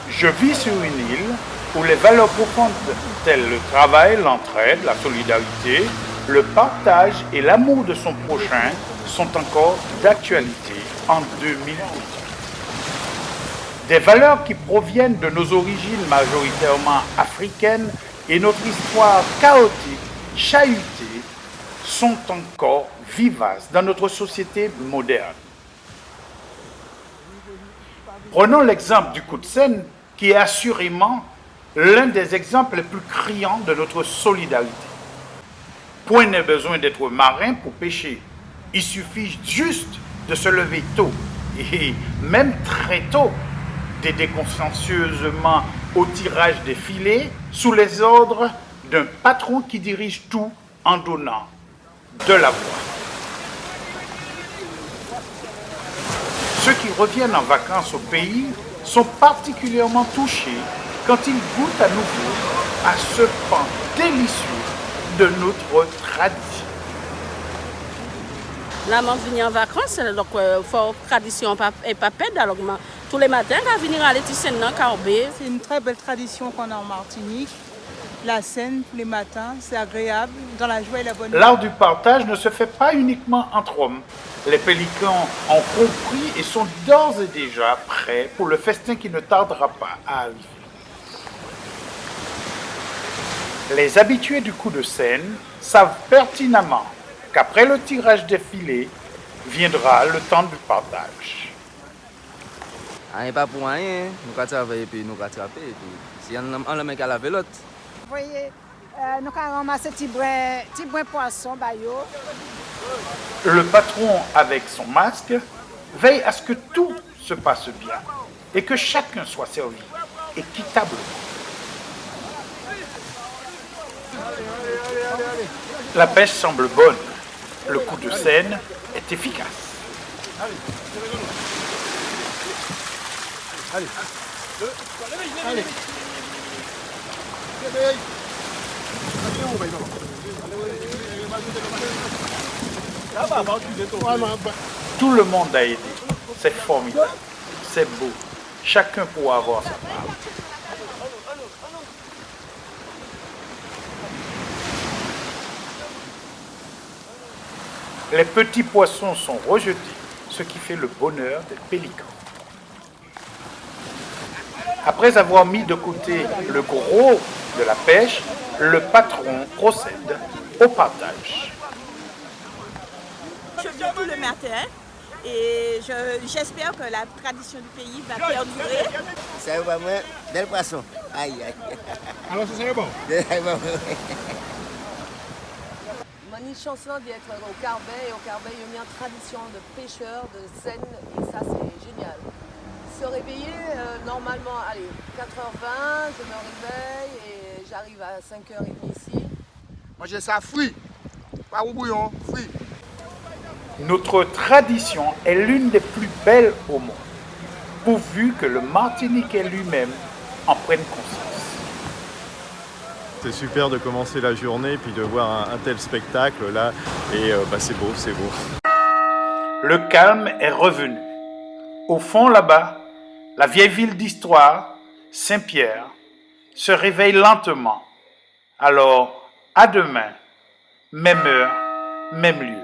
Je vis sur une île où les valeurs profondes telles le travail, l'entraide, la solidarité, le partage et l'amour de son prochain sont encore d'actualité en 2018. Des valeurs qui proviennent de nos origines majoritairement africaines et notre histoire chaotique, chahutée, sont encore vivaces dans notre société moderne. Prenons l'exemple du coup de Seine, qui est assurément l'un des exemples les plus criants de notre solidarité. Point n'est besoin d'être marin pour pêcher. Il suffit juste de se lever tôt, et même très tôt, d'aider consciencieusement au tirage des filets sous les ordres d'un patron qui dirige tout en donnant de la voix. Ceux qui reviennent en vacances au pays sont particulièrement touchés quand ils goûtent à nouveau à ce pan délicieux de notre tradition. Là, je viens en vacances, donc il faut tradition et pas perdre. Alors, tous les matins, on va venir à l'étincelle dans Carbet. C'est une très belle tradition qu'on a en Martinique. La Seine, tous les matins, c'est agréable, dans la joie et la bonne humeur. L'art du partage ne se fait pas uniquement entre hommes. Les pélicans ont compris et sont d'ores et déjà prêts pour le festin qui ne tardera pas à arriver. Les habitués du coup de Seine savent pertinemment qu'après le tirage des filets, viendra le temps du partage. Rien pas pour rien, nous allons travailler et nous allons attraper. Si on a qu'à laver l'autre. Vous voyez, nous avons ramassé petit brin poisson. Le patron, avec son masque, veille à ce que tout se passe bien et que chacun soit servi équitablement. La pêche semble bonne. Le coup de Seine est efficace. Tout le monde a aidé. C'est formidable. C'est beau. Chacun pourra avoir sa part. Les petits poissons sont rejetés, ce qui fait le bonheur des pélicans. Après avoir mis de côté le gros de la pêche, le patron procède au partage. Je viens tout le matin et j'espère que la tradition du pays va perdurer. C'est vraiment del poisson. Aïe, aïe. Alors, ça serait bon. Mani chanson d'être au Carbet et au Carbet il y a une tradition de pêcheurs de Seine et ça c'est génial. Se réveiller normalement, allez, 4h20, je me réveille et j'arrive à 5h30 ici. Manger ça frit, pas au bouillon, frit. Notre tradition est l'une des plus belles au monde, pourvu que le Martiniquais lui-même en prenne conscience. C'est super de commencer la journée et puis de voir un tel spectacle là et c'est beau, c'est beau. Le calme est revenu. Au fond là-bas, la vieille ville d'histoire, Saint-Pierre, se réveille lentement. Alors, à demain, même heure, même lieu.